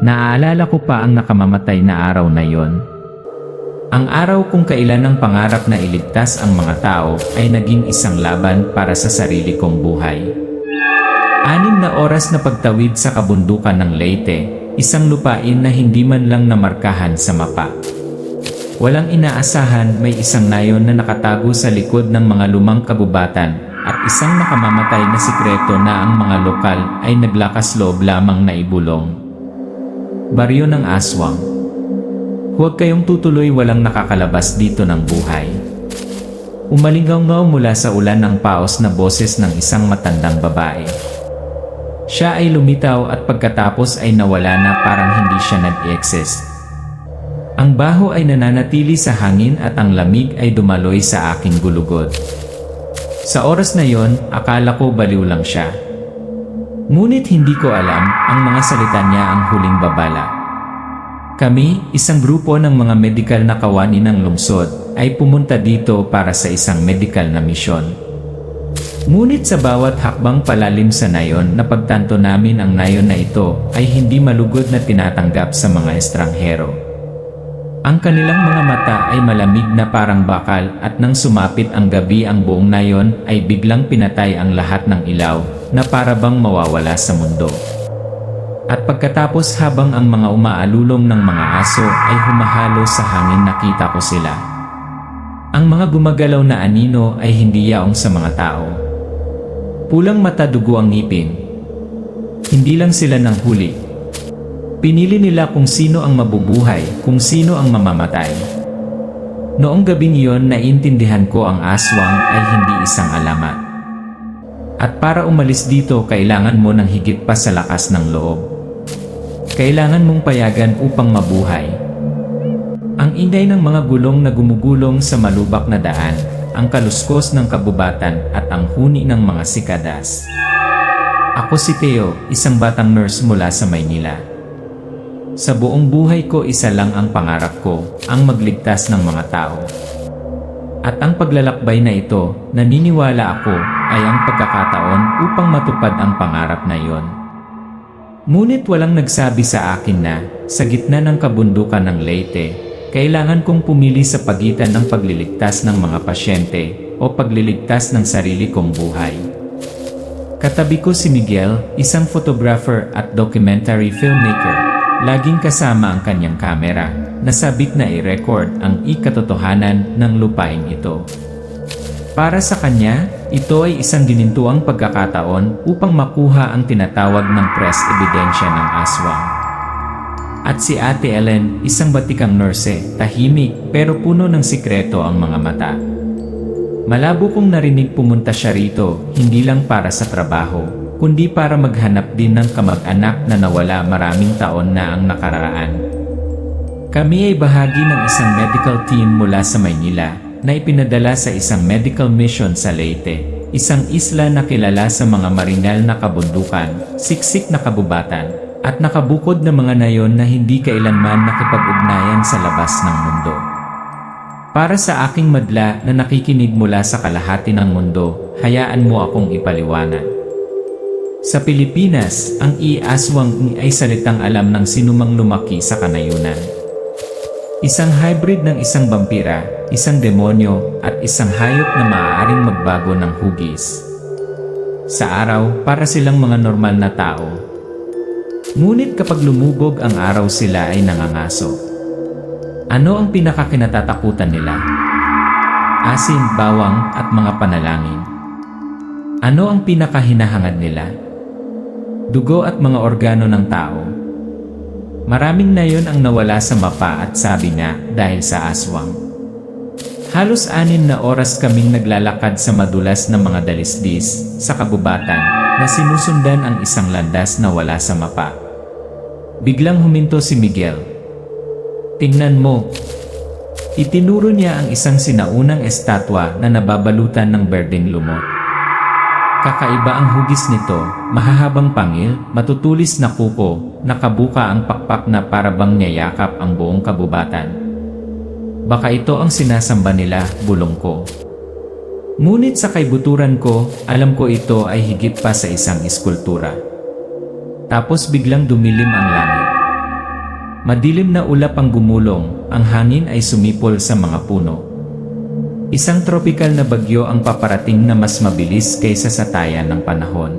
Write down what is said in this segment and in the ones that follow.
Naaalala ko pa ang nakamamatay na araw na yon. Ang araw kung kailan ang pangarap na iligtas ang mga tao ay naging isang laban para sa sarili kong buhay. 6 na oras na pagtawid sa kabundukan ng Leyte, isang lupain na hindi man lang namarkahan sa mapa. Walang inaasahan, may isang nayon na nakatago sa likod ng mga lumang kagubatan at isang nakamamatay na sikreto na ang mga lokal ay naglakas loob lamang na ibulong. Baryo ng Aswang. Huwag kayong tutuloy, walang nakakalabas dito ng buhay. Umalingaw-ngaw mula sa ulan ang paos na boses ng isang matandang babae. Siya ay lumitaw at pagkatapos ay nawala na parang hindi siya nag-exist. Ang baho ay nananatili sa hangin at ang lamig ay dumaloy sa aking gulugod. Sa oras na yon, akala ko baliw lang siya. Ngunit hindi ko alam, ang mga salita niya ang huling babala. Kami, isang grupo ng mga medikal na kawani ng lungsod, ay pumunta dito para sa isang medikal na misyon. Ngunit sa bawat hakbang palalim sa nayon, napagtanto namin ang nayon na ito ay hindi malugod na tinatanggap sa mga estranghero. Ang kanilang mga mata ay malamig na parang bakal at nang sumapit ang gabi ang buong nayon ay biglang pinatay ang lahat ng ilaw na para bang mawawala sa mundo. At pagkatapos habang ang mga umaalulong ng mga aso ay humahalo sa hangin, nakita ko sila. Ang mga gumagalaw na anino ay hindi yaong sa mga tao. Pulang mata, dugo ang ngipin. Hindi lang sila nang huli. Pinili nila kung sino ang mabubuhay, kung sino ang mamamatay. Noong gabing iyon, naiintindihan ko ang aswang ay hindi isang alamat. At para umalis dito, kailangan mo ng higit pa sa lakas ng loob. Kailangan mong payagan upang mabuhay. Ang ingay ng mga gulong na gumugulong sa malubak na daan, ang kaluskos ng kabubatan at ang huni ng mga sikadas. Ako si Theo, isang batang nurse mula sa Maynila. Sa buong buhay ko, isa lang ang pangarap ko, ang magligtas ng mga tao. At ang paglalakbay na ito, naniniwala ako, ay ang pagkakataon upang matupad ang pangarap na iyon. Ngunit walang nagsabi sa akin na, sa gitna ng kabundukan ng Leyte, kailangan kong pumili sa pagitan ng pagliligtas ng mga pasyente o pagliligtas ng sarili kong buhay. Katabi ko si Miguel, isang photographer at documentary filmmaker. Laging kasama ang kanyang kamera, nasabik na i-record ang ikatotohanan ng lupain ito. Para sa kanya, ito ay isang ginintuang pagkakataon upang makuha ang tinatawag ng press ebidensya ng aswang. At si Ate Ellen, isang batikang nurse, tahimik pero puno ng sikreto ang mga mata. Malabo kong narinig pumunta siya rito, hindi lang para sa trabaho, kundi para maghanap din ng kamag-anak na nawala maraming taon na ang nakararaan. Kami ay bahagi ng isang medical team mula sa Maynila na ipinadala sa isang medical mission sa Leyte, isang isla na kilala sa mga maringal na kabundukan, siksik na kabubatan, at nakabukod na mga nayon na hindi kailanman nakipag-ugnayan sa labas ng mundo. Para sa aking madla na nakikinig mula sa kalahati ng mundo, hayaan mo akong ipaliwanag. Sa Pilipinas, ang aswang ay salitang alam ng sinumang lumaki sa kanayunan. Isang hybrid ng isang vampira, isang demonyo, at isang hayop na maaaring magbago ng hugis. Sa araw, para silang mga normal na tao. Ngunit kapag lumubog ang araw, sila ay nangangaso. Ano ang pinakakinatatakutan nila? Asin, bawang, at mga panalangin. Ano ang pinakahinahangad nila? Dugo at mga organo ng tao. Maraming nayon ang nawala sa mapa at sabi nga dahil sa aswang. Halos 6 na oras kaming naglalakad sa madulas na mga dalisdis sa kabubatan na sinusundan ang isang landas na wala sa mapa. Biglang huminto si Miguel. Tingnan mo. Itinuro niya ang isang sinaunang estatwa na nababalutan ng berdeng lumot. Kakaiba ang hugis nito, mahahabang pangil, matutulis na kuko, nakabuka ang pakpak na parabang niyayakap ang buong kabubatan. Baka ito ang sinasamba nila, bulong ko. Ngunit sa kaibuturan ko, alam ko ito ay higit pa sa isang iskultura. Tapos biglang dumilim ang langit. Madilim na ulap ang gumulong, ang hangin ay sumipol sa mga puno. Isang tropikal na bagyo ang paparating na mas mabilis kaysa sa taya ng panahon.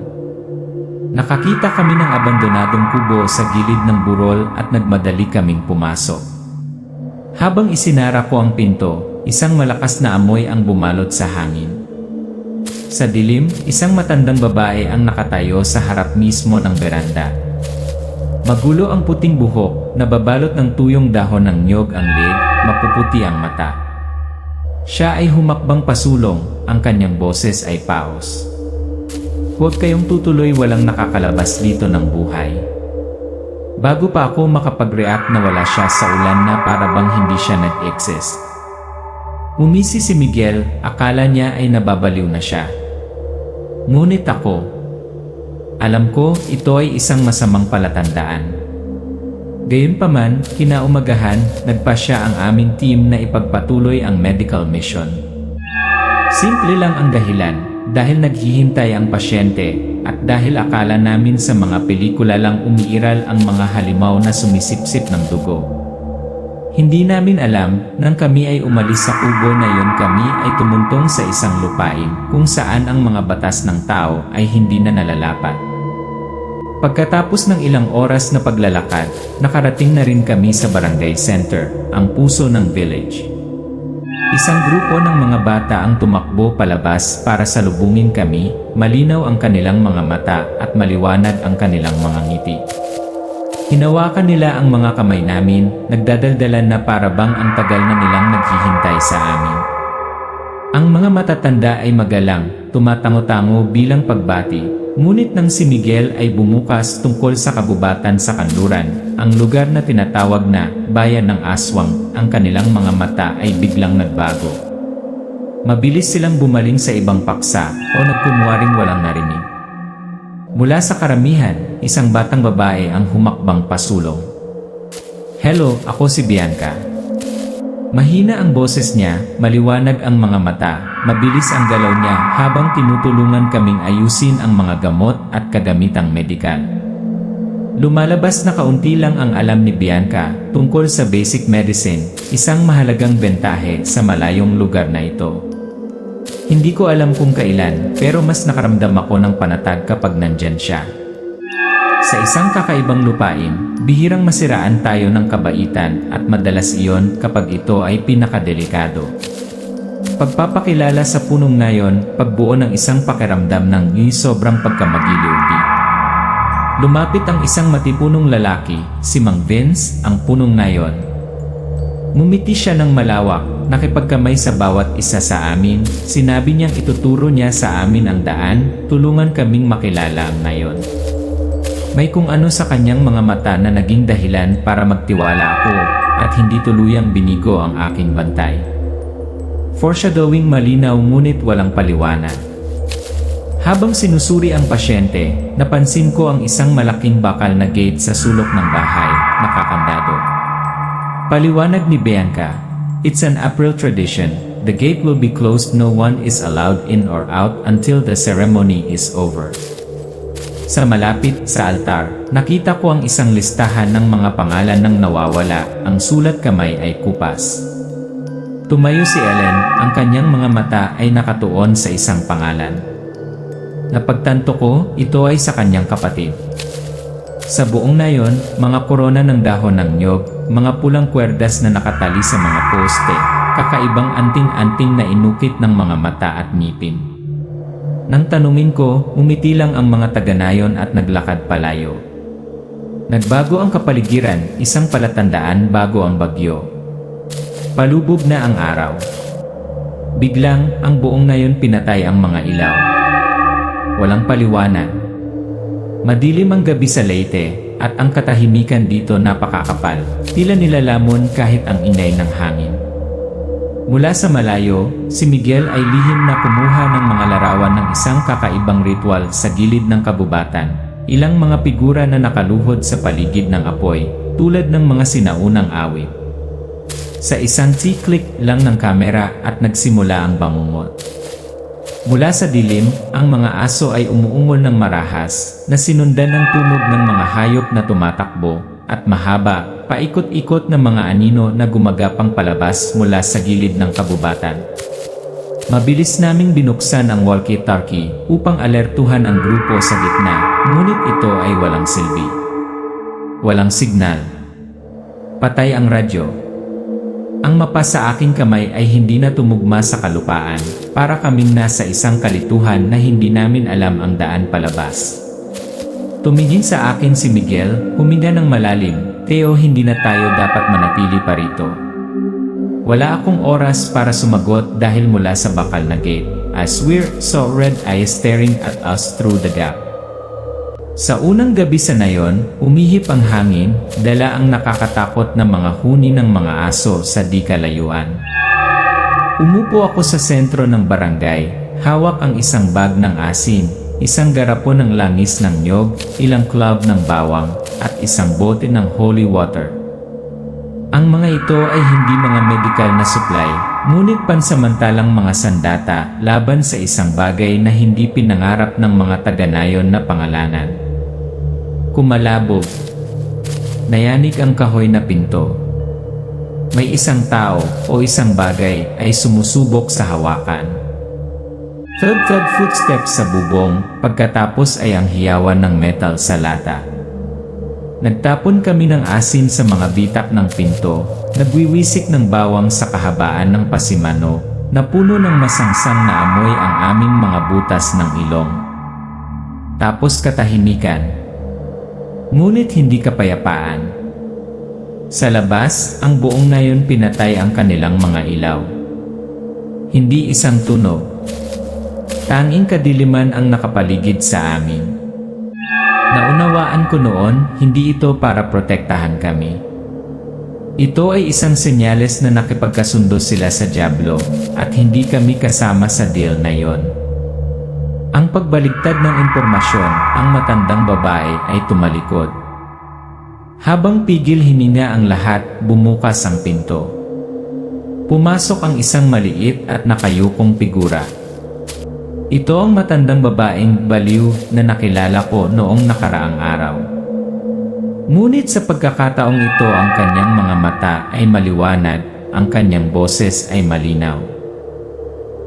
Nakakita kami ng abandonadong kubo sa gilid ng burol at nagmadali kaming pumasok. Habang isinara ko ang pinto, isang malakas na amoy ang bumalot sa hangin. Sa dilim, isang matandang babae ang nakatayo sa harap mismo ng beranda. Magulo ang puting buhok, nababalot ng tuyong dahon ng niyog ang leg, mapuputi ang mata. Siya ay humakbang pasulong, ang kanyang boses ay paos. Huwag kayong tutuloy, walang nakakalabas dito ng buhay. Bago pa ako makapag-react nawala siya sa ulan na para bang hindi siya nag-exist. Umisi si Miguel, akala niya ay nababaliw na siya. Ngunit ako, alam ko, ito ay isang masamang palatandaan. Gayunpaman, kinaumagahan, nagpasya ang aming team na ipagpatuloy ang medical mission. Simple lang ang dahilan, dahil naghihintay ang pasyente, at dahil akala namin sa mga pelikula lang umiiral ang mga halimaw na sumisipsip ng dugo. Hindi namin alam, nang kami ay umalis sa kubo na yon kami ay tumuntong sa isang lupain kung saan ang mga batas ng tao ay hindi na nalalapat. Pagkatapos ng ilang oras na paglalakad, nakarating na rin kami sa barangay center, ang puso ng village. Isang grupo ng mga bata ang tumakbo palabas para salubungin kami, malinaw ang kanilang mga mata at maliwanag ang kanilang mga ngiti. Hinawakan nila ang mga kamay namin, nagdadaldalan na para bang ang tagal na nilang naghihintay sa amin. Ang mga matatanda ay magalang, tumatango-tango bilang pagbati, ngunit nang si Miguel ay bumukas tungkol sa kabubatan sa kanluran, ang lugar na tinatawag na Bayan ng Aswang, ang kanilang mga mata ay biglang nagbago. Mabilis silang bumaling sa ibang paksa o nagkunwaring walang narinig. Mula sa karamihan, isang batang babae ang humakbang pasulong. Hello, ako si Bianca. Mahina ang boses niya, maliwanag ang mga mata, mabilis ang galaw niya habang tinutulungan kaming ayusin ang mga gamot at kagamitang medikal. Lumalabas na kaunti lang ang alam ni Bianca tungkol sa basic medicine, isang mahalagang bentahe sa malayong lugar na ito. Hindi ko alam kung kailan, pero mas nakaramdam ako ng panatag kapag nandyan siya. Sa isang kakaibang lupain, bihirang masiraan tayo ng kabaitan at madalas iyon kapag ito ay pinakadelikado. Pagpapakilala sa punong nayon, pagbuo ng isang pakiramdam ng sobrang pagkamagiliw. Lumapit ang isang matipunong lalaki, si Mang Vince, ang punong nayon. Ngumiti siya ng malawak, nakipagkamay sa bawat isa sa amin, sinabi niyang ituturo niya sa amin ang daan, tulungan kaming makilala ang nayon. May kung ano sa kanyang mga mata na naging dahilan para magtiwala ako, at hindi tuluyang binigo ang aking bantay. Foreshadowing malinaw ngunit walang paliwanag. Habang sinusuri ang pasyente, napansin ko ang isang malaking bakal na gate sa sulok ng bahay, nakakandado. Paliwanag ni Bianca, it's an April tradition, the gate will be closed, no one is allowed in or out until the ceremony is over. Sa malapit sa altar, nakita ko ang isang listahan ng mga pangalan ng nawawala, ang sulat kamay ay kupas. Tumayo si Ellen, ang kanyang mga mata ay nakatuon sa isang pangalan. Napagtanto ko, ito ay sa kanyang kapatid. Sa buong nayon, mga korona ng dahon ng nyog, mga pulang kwerdas na nakatali sa mga poste, kakaibang anting-anting na inukit ng mga mata at ngipin. Nang tanungin ko, umiti lang ang mga taga-nayon at naglakad palayo. Nagbago ang kapaligiran, isang palatandaan bago ang bagyo. Palubog na ang araw. Biglang, ang buong nayon pinatay ang mga ilaw. Walang paliwanag. Madilim ang gabi sa Leyte, at ang katahimikan dito napakakapal, tila nilalamon kahit ang ingay ng hangin. Mula sa malayo, si Miguel ay lihim na kumuha ng mga larawan ng isang kakaibang ritual sa gilid ng kabubatan, ilang mga figura na nakaluhod sa paligid ng apoy, tulad ng mga sinaunang awit. Sa isang tiklik lang ng kamera at nagsimula ang bangungot. Mula sa dilim, ang mga aso ay umuungol ng marahas na sinundan ng tunog ng mga hayop na tumatakbo, at mahaba, paikot-ikot na mga anino na gumagapang palabas mula sa gilid ng kabubatan. Mabilis naming binuksan ang walkie-talkie upang alertuhan ang grupo sa gitna, ngunit ito ay walang silbi. Walang signal. Patay ang radyo. Ang mapa sa aking kamay ay hindi na tumugma sa kalupaan, para kaming nasa isang kalituhan na hindi namin alam ang daan palabas. Tumingin sa akin si Miguel, huminga ng malalim. Theo, hindi na tayo dapat manatili pa rito. Wala akong oras para sumagot dahil mula sa bakal na gate, I saw red eyes staring at us through the gap. Sa unang gabi sa nayon, umihip ang hangin, dala ang nakakatakot na mga huni ng mga aso sa di kalayuan. Umupo ako sa sentro ng barangay, hawak ang isang bag ng asin, isang garapon ng langis ng niyog, ilang club ng bawang, at isang bote ng holy water. Ang mga ito ay hindi mga medical na supply, ngunit pansamantalang mga sandata laban sa isang bagay na hindi pinangarap ng mga taga-nayon na pangalanan. Kumalabog. Nayanig ang kahoy na pinto. May isang tao o isang bagay ay sumusubok sa hawakan. Thud-thud footsteps sa bubong, pagkatapos ay ang hiyawan ng metal sa lata. Nagtapon kami ng asin sa mga bitak ng pinto, nagwiwisik ng bawang sa kahabaan ng pasimano, na puno ng masangsang na amoy ang aming mga butas ng ilong. Tapos katahimikan. Ngunit hindi kapayapaan. Sa labas, ang buong nayon pinatay ang kanilang mga ilaw. Hindi isang tunog. Tanging kadiliman ang nakapaligid sa amin. Naunawaan ko noon, hindi ito para protektahan kami. Ito ay isang senyales na nakipagkasundo sila sa Diablo, at hindi kami kasama sa deal na yon. Ang pagbaligtad ng impormasyon, ang matandang babae ay tumalikod. Habang pigil hininga ang lahat, bumukas ang pinto. Pumasok ang isang maliit at nakayukong figura. Ito ang matandang babaeng baliw na nakilala ko noong nakaraang araw. Ngunit sa pagkakataong ito, ang kanyang mga mata ay maliwanag, ang kanyang boses ay malinaw.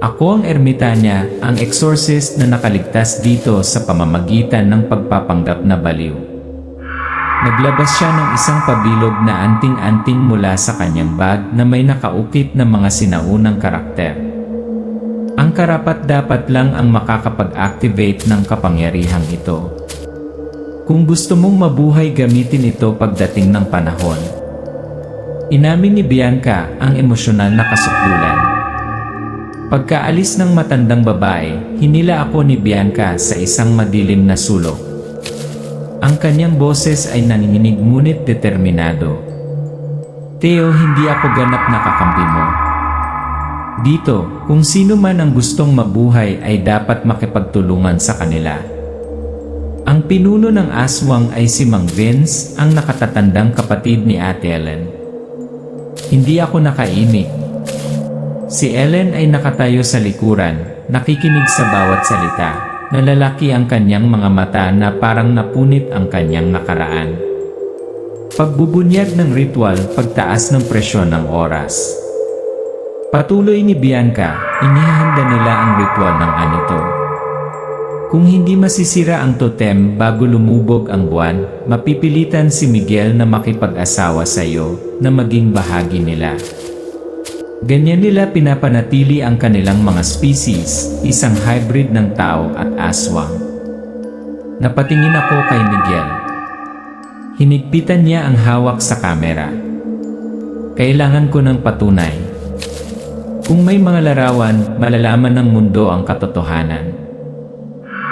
Ako ang ermitanya, ang exorcist na nakaligtas dito sa pamamagitan ng pagpapanggap na baliw. Naglabas siya ng isang pabilog na anting-anting mula sa kanyang bag na may nakaukit na mga sinaunang karakter. Ang karapat-dapat lang ang makakapag-activate ng kapangyarihang ito. Kung gusto mong mabuhay, gamitin ito pagdating ng panahon. Inamin ni Bianca ang emosyonal na kasukdulan. Pagkaalis ng matandang babae, hinila ako ni Bianca sa isang madilim na sulok. Ang kanyang boses ay nanginginig ngunit determinado. Theo, hindi ako ganap na kakampi mo. Dito, kung sino man ang gustong mabuhay ay dapat makipagtulungan sa kanila. Ang pinuno ng aswang ay si Mang Vince, ang nakatatandang kapatid ni Ate Ellen. Hindi ako nakaimik. Si Ellen ay nakatayo sa likuran, nakikinig sa bawat salita. Nalalaki ang kanyang mga mata na parang napunit ang kanyang nakaraan. Pagbubunyag ng ritual, pagtaas ng presyon ng oras. Patuloy ni Bianca, inihahanda nila ang ritual ng anito. Kung hindi masisira ang totem bago lumubog ang buwan, mapipilitan si Miguel na makipag-asawa sa iyo, na maging bahagi nila. Ganyan nila pinapanatili ang kanilang mga species, isang hybrid ng tao at aswang. Napatingin ako kay Miguel. Hinigpitan niya ang hawak sa kamera. Kailangan ko ng patunay. Kung may mga larawan, malalaman ng mundo ang katotohanan.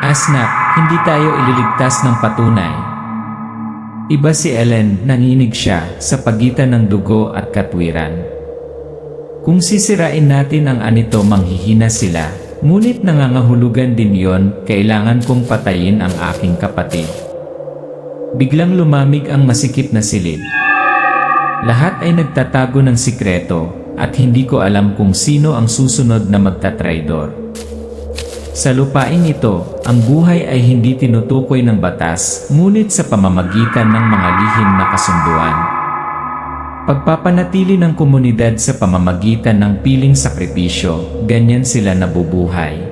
Asnak, hindi tayo ililigtas ng patunay. Iba si Ellen, nanginig siya sa pagitan ng dugo at katwiran. Kung sisirain natin ang anito, manghihina sila, ngunit nangangahulugan din yon, kailangan kong patayin ang aking kapatid. Biglang lumamig ang masikip na silid. Lahat ay nagtatago ng sikreto, at hindi ko alam kung sino ang susunod na magtatraidor. Sa lupaing ito, ang buhay ay hindi tinutukoy ng batas, ngunit sa pamamagitan ng mga lihim na kasunduan. Pagpapanatili ng komunidad sa pamamagitan ng piling sakripisyo, ganyan sila nabubuhay.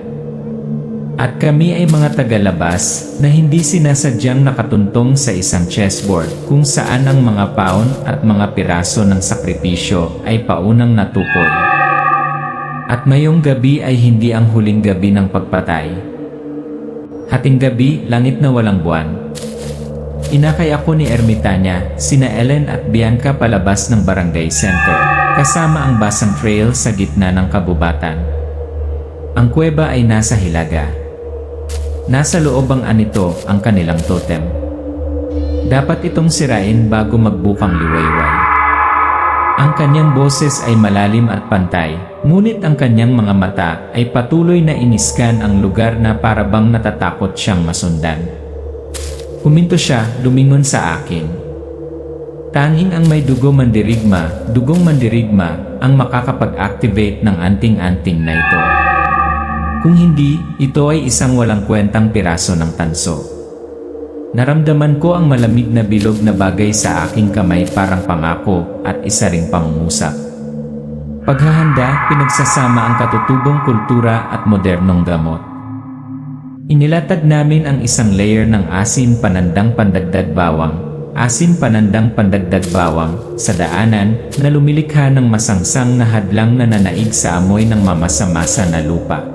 At kami ay mga tagalabas na hindi sinasadyang nakatuntong sa isang chessboard kung saan ang mga paon at mga piraso ng sakripisyo ay paunang natukoy. At ngayong gabi ay hindi ang huling gabi ng pagpatay. Hating gabi, langit na walang buwan. Inakay ako ni Ermitanya, sina Ellen at Bianca palabas ng barangay center, kasama ang Basang Trail sa gitna ng kabubatan. Ang kuweba ay nasa hilaga. Nasa loob ang anito ang kanilang totem. Dapat itong sirain bago magbukang liwayway. Ang kanyang boses ay malalim at pantay, ngunit ang kanyang mga mata ay patuloy na iniskan ang lugar na para bang natatakot siyang masundan. Huminto siya, lumingon sa akin. Tanging ang may dugong mandirigma, ang makakapag-activate ng anting-anting na ito. Kung hindi, ito ay isang walang kwentang piraso ng tanso. Naramdaman ko ang malamig na bilog na bagay sa aking kamay parang pangako at isa ring pangungusap. Paghahanda, pinagsasama ang katutubong kultura at modernong gamot. Inilatag namin ang isang layer ng asin panandang pandagdag bawang sa daanan na lumilikha ng masangsang na hadlang na nanaig sa amoy ng mamasa-masa na lupa.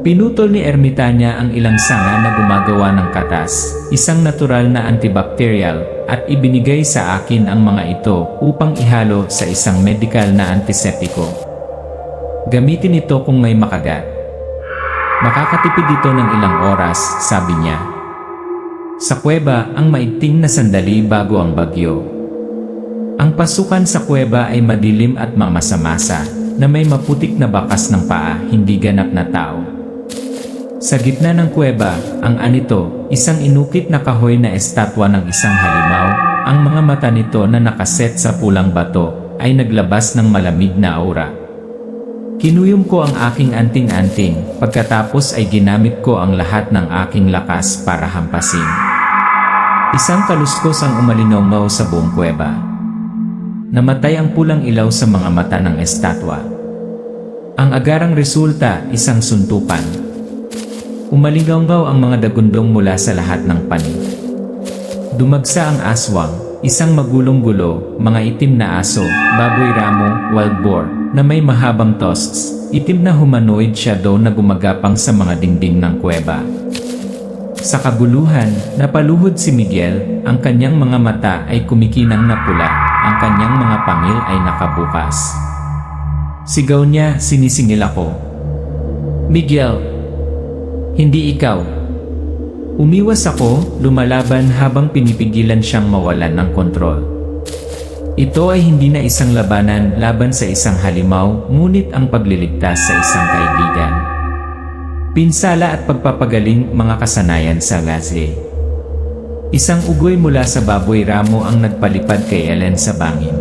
Pinutol ni Ermitanya ang ilang sanga na gumagawa ng katas, isang natural na antibacterial, at ibinigay sa akin ang mga ito upang ihalo sa isang medikal na antiseptiko. Gamitin ito kung may makagat. Makakatipid ito ng ilang oras, sabi niya. Sa kuweba, ang maigting na sandali bago ang bagyo. Ang pasukan sa kuweba ay madilim at mamasa-masa, na may maputik na bakas ng paa, hindi ganap na tao. Sa gitna ng kuweba, ang anito, isang inukit na kahoy na estatwa ng isang halimaw, ang mga mata nito na nakaset sa pulang bato, ay naglabas ng malamig na aura. Kinuyom ko ang aking anting-anting, pagkatapos ay ginamit ko ang lahat ng aking lakas para hampasin. Isang kaluskos ang umalingaw sa buong kuweba. Namatay ang pulang ilaw sa mga mata ng estatwa. Ang agarang resulta, isang suntukan. Umalingaw ang mga dagundong mula sa lahat ng panig. Dumagsa ang aswang, isang magulong-gulo, mga itim na aso, baboy ramo, wild boar, na may mahabang tusks, itim na humanoid shadow na gumagapang sa mga dingding ng kuweba. Sa kaguluhan, napaluhod si Miguel, ang kanyang mga mata ay kumikinang na pula, ang kanyang mga pangil ay nakabukas. Sigaw niya, sinisingil ako. Miguel! Hindi ikaw. Umiwas ako, lumalaban habang pinipigilan siyang mawalan ng kontrol. Ito ay hindi na isang labanan laban sa isang halimaw, ngunit ang pagliligtas sa isang kaibigan. Pinsala at pagpapagaling mga kasanayan sa Lazle. Isang ugoy mula sa baboy ramo ang nagpalipad kay Ellen sa bangin.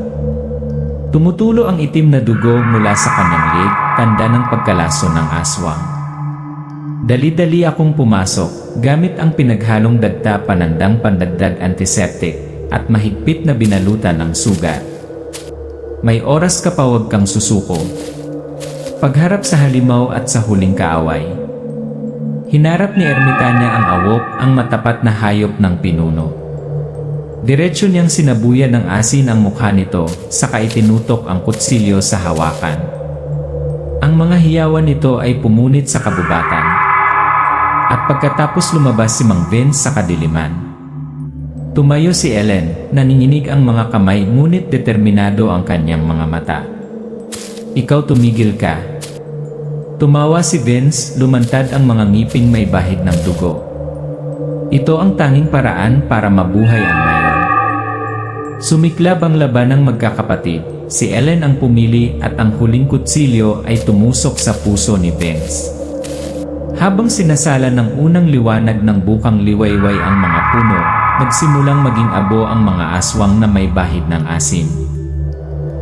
Tumutulo ang itim na dugo mula sa kanyang leg, tanda ng pagkalaso ng aswang. Dali-dali akong pumasok, gamit ang pinaghalong dagta panandang pandagdag antiseptic, at mahigpit na binalutan ng sugat. May oras ka pa, huwag kang susuko. Pagharap sa halimaw at sa huling kaaway. Hinarap ni Ermitanya ang awok, ang matapat na hayop ng pinuno. Diretso niyang sinabuyan ng asin ang mukha nito, saka itinutok ang kutsilyo sa hawakan. Ang mga hiyawan nito ay pumunit sa kabubatan. At pagkatapos lumabas si Mang Vince sa kadiliman. Tumayo si Ellen, naninginig ang mga kamay ngunit determinado ang kanyang mga mata. Ikaw, tumigil ka. Tumawa si Vince, lumantad ang mga ngiping may bahid ng dugo. Ito ang tanging paraan para mabuhay ang mayon. Sumiklab ang labanang magkakapatid, si Ellen ang pumili at ang huling kutsilyo ay tumusok sa puso ni Vince. Habang sinasala ng unang liwanag ng bukang liwayway ang mga puno, nagsimulang maging abo ang mga aswang na may bahid ng asin.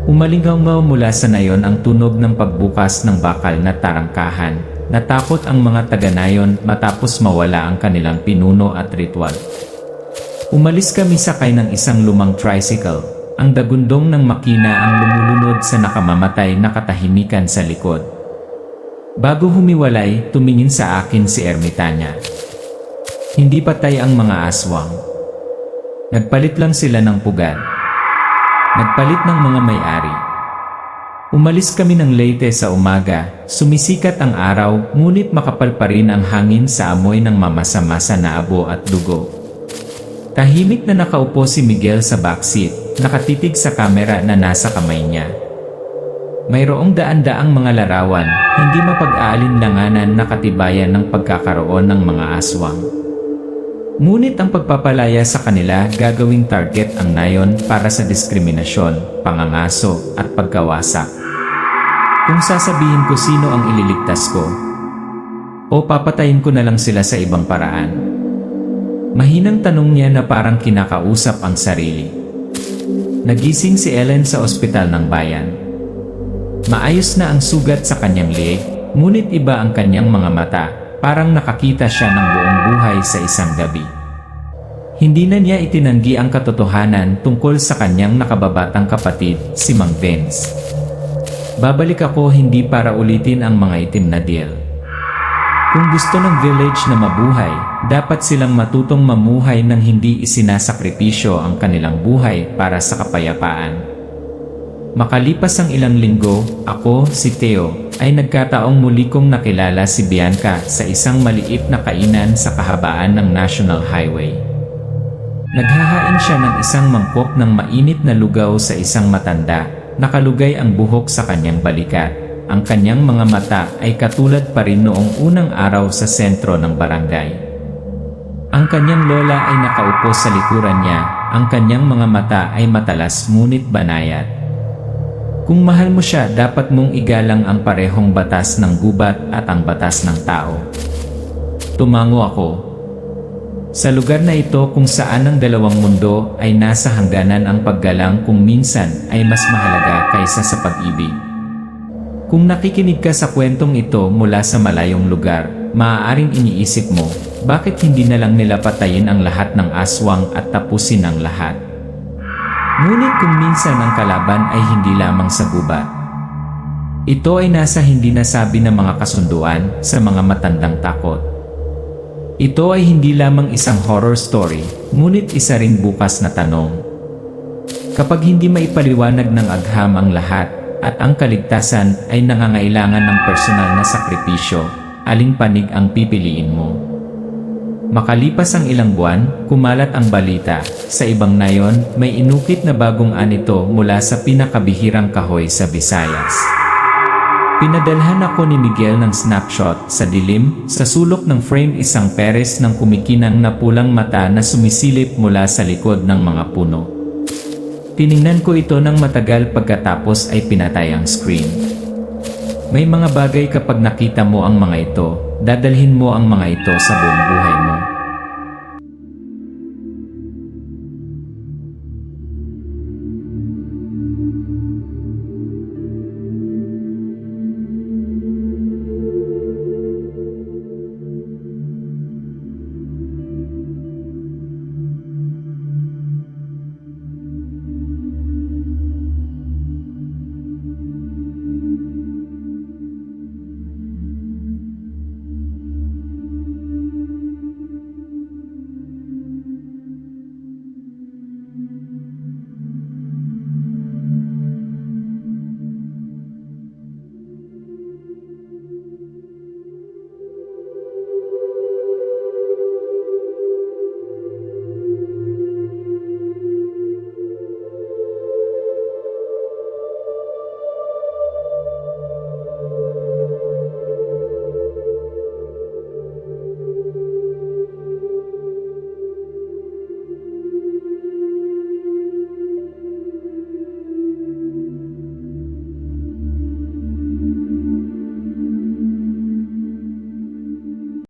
Umalingaw mula sa nayon ang tunog ng pagbukas ng bakal na tarangkahan, natakot ang mga taga-nayon matapos mawala ang kanilang pinuno at ritual. Umalis kami sakay ng isang lumang tricycle. Ang dagundong ng makina ang lumulunod sa nakamamatay na katahimikan sa likod. Bago humiwalay, tumingin sa akin si Ermitanya. Hindi patay ang mga aswang. Nagpalit lang sila ng pugad. Nagpalit ng mga may-ari. Umalis kami ng Leyte sa umaga, sumisikat ang araw, ngunit makapal pa rin ang hangin sa amoy ng mamasa-masa na abo at dugo. Tahimik na nakaupo si Miguel sa backseat, nakatitig sa kamera na nasa kamay niya. Mayroong daan-daang mga larawan, hindi mapag-aalinlanganan na katibayan ng pagkakaroon ng mga aswang. Ngunit ang pagpapalaya sa kanila gagawing target ang nayon para sa diskriminasyon, pangangaso, at pagkawasak. Kung sasabihin ko sino ang ililigtas ko, o papatayin ko na lang sila sa ibang paraan? Mahinang tanong niya na parang kinakausap ang sarili. Nagising si Ellen sa ospital ng bayan. Maayos na ang sugat sa kanyang leeg, ngunit iba ang kanyang mga mata. Parang nakakita siya ng buong buhay sa isang gabi. Hindi na niya itinanggi ang katotohanan tungkol sa kanyang nakababatang kapatid, si Mang Vince. Babalik ako hindi para ulitin ang mga itim na deal. Kung gusto ng village na mabuhay, dapat silang matutong mamuhay ng hindi isinasakripisyo ang kanilang buhay para sa kapayapaan. Makalipas ang ilang linggo, ako, si Theo, ay nagkataong muli kong nakilala si Bianca sa isang maliit na kainan sa kahabaan ng National Highway. Naghahain siya ng isang mangkok ng mainit na lugaw sa isang matanda, nakalugay ang buhok sa kanyang balikat. Ang kanyang mga mata ay katulad pa rin noong unang araw sa sentro ng barangay. Ang kanyang lola ay nakaupo sa likuran niya, ang kanyang mga mata ay matalas ngunit banayad. Kung mahal mo siya, dapat mong igalang ang parehong batas ng gubat at ang batas ng tao. Tumango ako. Sa lugar na ito kung saan ang dalawang mundo ay nasa hangganan, ang paggalang kung minsan ay mas mahalaga kaysa sa pag-ibig. Kung nakikinig ka sa kwentong ito mula sa malayong lugar, maaaring iniisip mo, bakit hindi na lang nila patayin ang lahat ng aswang at tapusin ang lahat? Ngunit kung minsan ang kalaban ay hindi lamang sa gubat. Ito ay nasa hindi nasabi ng mga kasunduan sa mga matandang takot. Ito ay hindi lamang isang horror story, ngunit isa ring bukas na tanong. Kapag hindi maipaliwanag ng agham ang lahat, at ang kaligtasan ay nangangailangan ng personal na sakripisyo, aling panig ang pipiliin mo? Makalipas ang ilang buwan, kumalat ang balita. Sa ibang nayon, may inukit na bagong anito mula sa pinakabihirang kahoy sa Visayas. Pinadalhan ako ni Miguel ng snapshot sa dilim, sa sulok ng frame isang peres ng kumikinang na pulang mata na sumisilip mula sa likod ng mga puno. Tiningnan ko ito ng matagal pagkatapos ay pinatay ang screen. May mga bagay kapag nakita mo ang mga ito, dadalhin mo ang mga ito sa buong buhay mo.